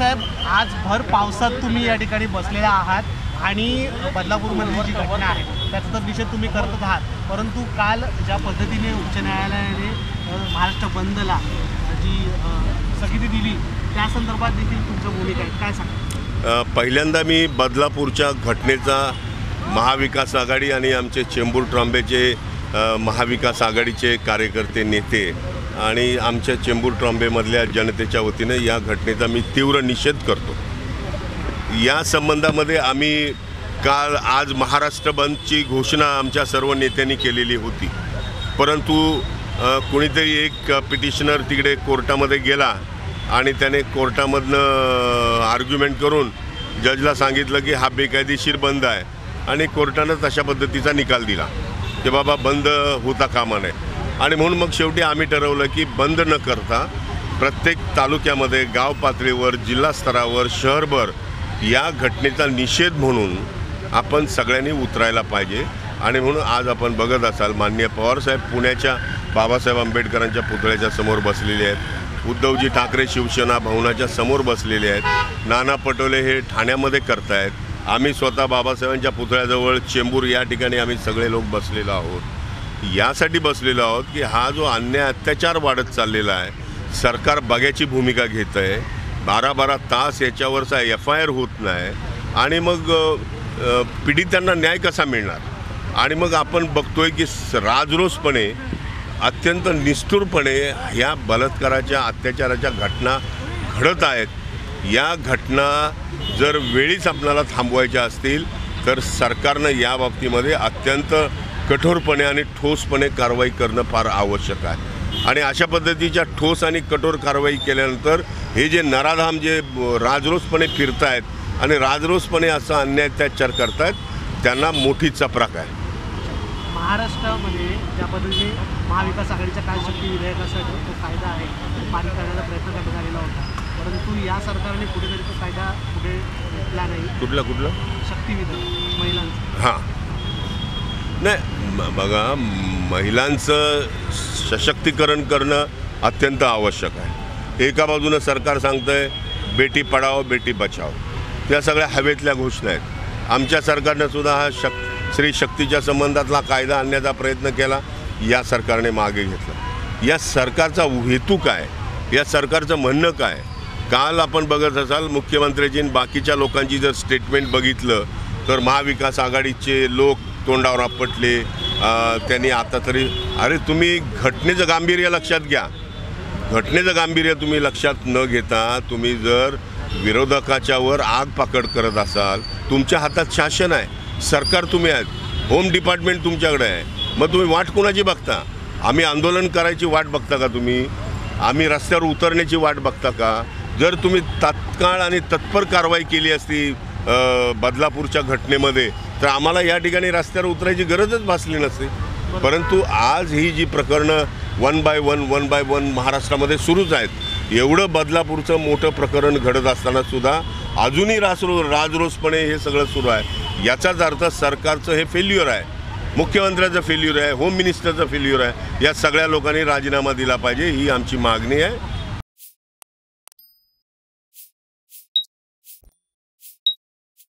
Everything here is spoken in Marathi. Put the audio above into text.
साहेब, आज भर पावसात तुम्ही या ठिकाणी बसलेले आहात आणि बदलापूरमधली जी घटना आहे त्याचा तर निषेध तुम्ही करतच आहात, परंतु काल ज्या पद्धतीने उच्च न्यायालयाने महाराष्ट्र बंदला जी स्थगिती दिली त्या संदर्भात देखील तुमचं भूमिका आहे, काय सांगा? पहिल्यांदा मी बदलापूरच्या घटनेचा महाविकास आघाडी आणि आमचे चेंबूर ट्रॉम्बेचे महाविकास आघाडीचे कार्यकर्ते नेते आणि आमच्या चेंबूर ट्रॉम्बेमधल्या जनतेच्या वतीने या घटनेचा मी तीव्र निषेध करतो। या संबंधामध्ये आम्ही आज महाराष्ट्र बंदची घोषणा आमच्या सर्व नेत्यांनी केलेली होती, परंतु कोणीतरी एक पिटिशनर तिकडे कोर्टामध्ये गेला आणि त्याने कोर्टामधनं आर्ग्युमेंट करून जजला सांगितलं की हा बेकायदेशीर बंद आहे आणि कोर्टानं तशा पद्धतीचा निकाल दिला की बाबा बंद होता कामा नये। आणि म्हणून मग शेवटी आम्ही ठरवलं की बंद न करता प्रत्येक तालुक्यामध्ये, गाव पातळीवर, जिल्हा स्तरावर, शहरभर या घटनेचा निषेध म्हणून आपण सगळ्यांनी उतरायला पाहिजे। आणि म्हणून आज आपण बघत असाल माननीय पवारसाहेब पुण्याच्या बाबासाहेब आंबेडकरांच्या पुतळ्याच्या समोर बसलेले आहेत, उद्धवजी ठाकरे शिवसेना भवनाच्या समोर बसलेले आहेत, नाना पटोले हे ठाण्यामध्ये करतायत, आम्ही स्वतः बाबासाहेबांच्या पुतळ्याजवळ चेंबूर या ठिकाणी आम्ही सगळे लोक बसलेलो आहोत। यासाठी बसलेलो आहोत की हा जो अन्याय अत्याचार वाढत चाललेला आहे, सरकार बघ्याची भूमिका घेतं आहे, 12-12 तास याच्यावरचा FIR होत नाही आणि मग पीडितांना न्याय कसा मिळणार? आणि मग आपण बघतोय की राजरोसपणे, अत्यंत निष्ठुरपणे ह्या बलात्काराच्या, अत्याचाराच्या घटना घडत आहेत। या घटना जर वेळीच आपल्याला थांबवायच्या असतील तर सरकारनं या बाबतीमध्ये अत्यंत कठोरपणे आणि ठोसपणे कारवाई करणं फार आवश्यक आहे। आणि अशा पद्धतीच्या ठोस आणि कठोर कारवाई केल्यानंतर हे जे नराधाम जे राजरोसपणे फिरत आहेत आणि राजरोसपणे असा अन्याय अत्याचार करतायत त्यांना मोठी चपराक आहे। महाराष्ट्रामध्ये ज्या पद्धतीने महाविकास आघाडीच्या कार्यशक्ती विधेयकासाठी तो कायदा आहे तो पारित करण्याचा प्रयत्न करण्यात आलेला होता, परंतु या सरकारने कुठेतरी तो कायदा पुढे घेतला नाही। कुठला शक्ती विधेयक महिलांचं? हां, नाही बघा, महिलांचं सशक्तीकरण करणं अत्यंत आवश्यक आहे। एका बाजूनं सरकार सांगतं आहे बेटी पढाओ बेटी बचाओ, या सगळ्या हवेतल्या घोषणा आहेत। आमच्या सरकारनं सुद्धा हा स्त्री शक्तीच्या संबंधातला कायदा आणण्याचा प्रयत्न केला, या सरकारने मागे घेतला। या सरकारचा हेतू काय? या सरकारचं म्हणणं काय? काल आपण बघत असाल मुख्यमंत्र्यांची आणि बाकीच्या लोकांची जर स्टेटमेंट बघितलं तर महाविकास आघाडीचे लोक तोंडावर आपटले। त्यांनी आता तरी अरे तुम्ही घटनेचं गांभीर्य लक्षात घ्या, घटनेचं गांभीर्य तुम्ही लक्षात न घेता तुम्ही जर विरोधकाच्यावर आग पाकड करत असाल, तुमच्या हातात शासन आहे, सरकार तुम्ही आहेत, होम डिपार्टमेंट तुमच्याकडे आहे, मग तुम्ही वाट कोणाची बघता? आम्ही आंदोलन करायची वाट बघता का तुम्ही? आम्ही रस्त्यावर उतरण्याची वाट बघता का? जर तुम्ही तात्काळ आणि तत्पर कारवाई केली असती बदलापूरच्या घटनेमध्ये तर आम्हाला या ठिकाणी रस्त्यावर उतरायची गरजच भासली नसते। परंतु आज ही जी प्रकरणं वन बाय वन महाराष्ट्रामध्ये सुरूच आहेत। एवढं बदलापूरचं मोठं प्रकरण घडत असताना सुद्धा अजूनही राजरोसपणे हे सगळं सुरू आहे। याचाच अर्थ सरकारचं हे फेल्युअर आहे, मुख्यमंत्र्याचं फेल्युअर आहे, होम मिनिस्टरचं फेल्युअर आहे। या सगळ्या लोकांनी राजीनामा दिला पाहिजे ही आमची मागणी आहे।